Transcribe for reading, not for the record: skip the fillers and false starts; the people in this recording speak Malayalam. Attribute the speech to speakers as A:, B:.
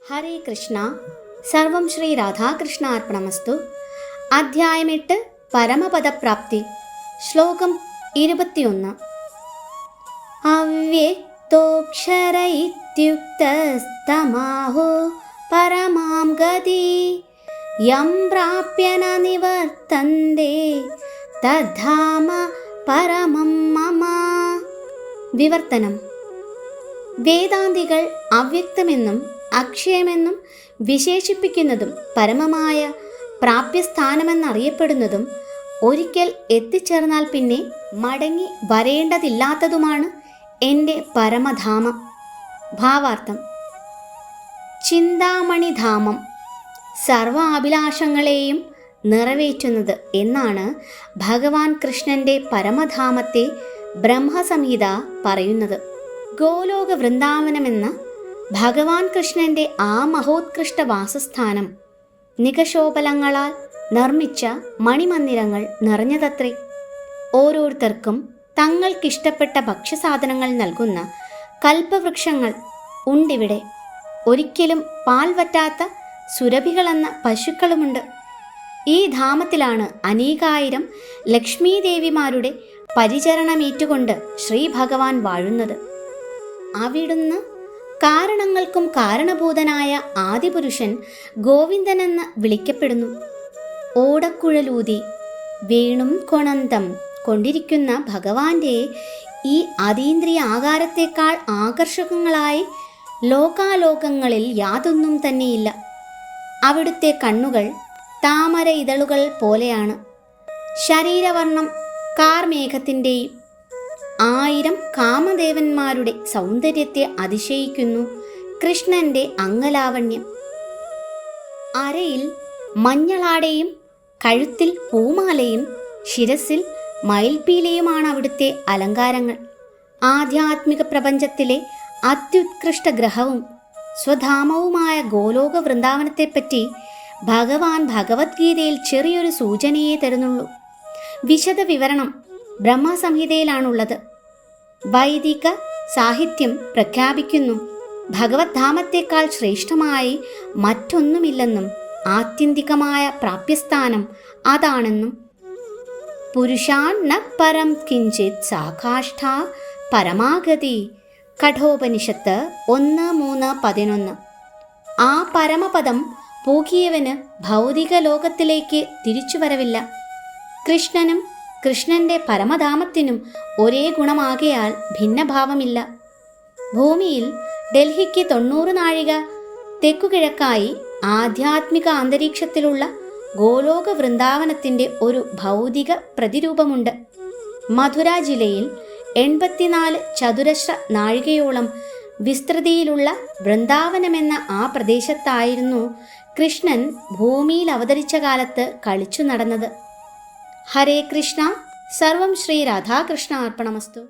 A: ഹരേ കൃഷ്ണ. സർവം ശ്രീ രാധാകൃഷ്ണ അർപ്പണമസ്തു. അധ്യായം 8 പരമപദപ്രാപ്തി. ശ്ലോകം 21. അവ്യക്തോക്ഷര ഇത്യുക്തസ്തമാഹോ പരമാം ഗതി യം പ്രാപ്യ ന നിവർത്തന്തേ തദ്ധാമ പരമം മമ. വിവർത്തനം. വേദാന്തികൾ അവ്യക്തമെന്നും അക്ഷയമെന്നും വിശേഷിപ്പിക്കുന്നതും പരമമായ പ്രാപ്യസ്ഥാനമെന്നറിയപ്പെടുന്നതും ഒരിക്കൽ എത്തിച്ചേർന്നാൽ പിന്നെ മടങ്ങി വരേണ്ടതില്ലാത്തതുമാണ് എൻ്റെ പരമധാമം. ഭാവാർത്ഥം: ചിന്താമണിധാമം, സർവ അഭിലാഷങ്ങളെയും നിറവേറ്റുന്നത് എന്നാണ് ഭഗവാൻ കൃഷ്ണൻ്റെ പരമധാമത്തെ ബ്രഹ്മസംഹിത പറയുന്നത്. ഗോലോക വൃന്ദാവനമെന്ന ഭഗവാൻ കൃഷ്ണൻ്റെ ആ മഹോത്കൃഷ്ട വാസസ്ഥാനം നികശോപലങ്ങളാൽ നിർമ്മിച്ച മണിമന്ദിരങ്ങൾ നിറഞ്ഞതത്രേ. ഓരോരുത്തർക്കും തങ്ങൾക്കിഷ്ടപ്പെട്ട ഭക്ഷ്യസാധനങ്ങൾ നൽകുന്ന കൽപ്പവൃക്ഷങ്ങൾ ഉണ്ടിവിടെ. ഒരിക്കലും പാൽ വറ്റാത്ത സുരഭികളെന്ന പശുക്കളുമുണ്ട്. ഈ ധാമത്തിലാണ് അനേകായിരം ലക്ഷ്മീദേവിമാരുടെ പരിചരണമേറ്റുകൊണ്ട് ശ്രീ ഭഗവാൻ വാഴുന്നത്. അവിടുന്ന് കാരണങ്ങൾക്കും കാരണഭൂതനായ ആദിപുരുഷൻ ഗോവിന്ദനെന്ന് വിളിക്കപ്പെടുന്നു. ഓടക്കുഴലൂതി വേണും കൊണന്തം കൊണ്ടിരിക്കുന്ന ഭഗവാന്റെ ഈ അതീന്ദ്രിയ ആകാരത്തേക്കാൾ ആകർഷകങ്ങളായി ലോകാലോകങ്ങളിൽ യാതൊന്നും തന്നെയില്ല. അവിടുത്തെ കണ്ണുകൾ താമര ഇതളുകൾ പോലെയാണ്. ശരീരവർണ്ണം കാർമേഘത്തിൻ്റെയും 1000 കാമദേവന്മാരുടെ സൗന്ദര്യത്തെ അതിശയിക്കുന്നു കൃഷ്ണന്റെ അംഗലാവണ്യം. അരയിൽ മഞ്ഞളാടയും കഴുത്തിൽ പൂമാലയും ശിരസിൽ മയിൽപീലിയുമാണ് അവിടുത്തെ അലങ്കാരങ്ങൾ. ആധ്യാത്മിക പ്രപഞ്ചത്തിലെ അത്യുത്കൃഷ്ട ഗ്രഹവും സ്വധാമവുമായ ഗോലോക വൃന്ദാവനത്തെപ്പറ്റി ഭഗവാൻ ഭഗവത്ഗീതയിൽ ചെറിയൊരു സൂചനയെ തരുന്നുള്ളൂ. വിശദ വിവരണം ബ്രഹ്മസംഹിതയിലാണുള്ളത്. വൈദിക സാഹിത്യം പ്രഖ്യാപിക്കുന്നു ഭഗവത്ധാമത്തേക്കാൾ ശ്രേഷ്ഠമായി മറ്റൊന്നുമില്ലെന്നും ആത്യന്തികമായ പ്രാപ്യസ്ഥാനം അതാണെന്നും. പുരുഷാൻ ന പരം കിഞ്ചിത് സാകാഷ്ഠ പരമാഗതി. കഠോപനിഷത്ത് 1:3-11. ആ പരമപദം പൂകിയവന് ഭൗതിക ലോകത്തിലേക്ക് തിരിച്ചുവരവില്ല. കൃഷ്ണനും കൃഷ്ണന്റെ പരമധാമത്തിനും ഒരേ ഗുണമാകയാൽ ഭിന്നഭാവമില്ല. ഭൂമിയിൽ ഡൽഹിക്ക് 90 നാഴിക തെക്കുകിഴക്കായി ആധ്യാത്മിക അന്തരീക്ഷത്തിലുള്ള ഗോലോക വൃന്ദാവനത്തിൻ്റെ ഒരു ഭൗതിക പ്രതിരൂപമുണ്ട്. മധുര ജില്ലയിൽ 84 ചതുരശ്ര നാഴികയോളം വിസ്തൃതിയിലുള്ള വൃന്ദാവനമെന്ന ആ പ്രദേശത്തായിരുന്നു കൃഷ്ണൻ ഭൂമിയിൽ അവതരിച്ച കാലത്ത് കളിച്ചു നടന്നത്. ഹരേ കൃഷ്ണ. സർവം ശ്രീ രാധാകൃഷ്ണ അർപ്പണമസ്തു.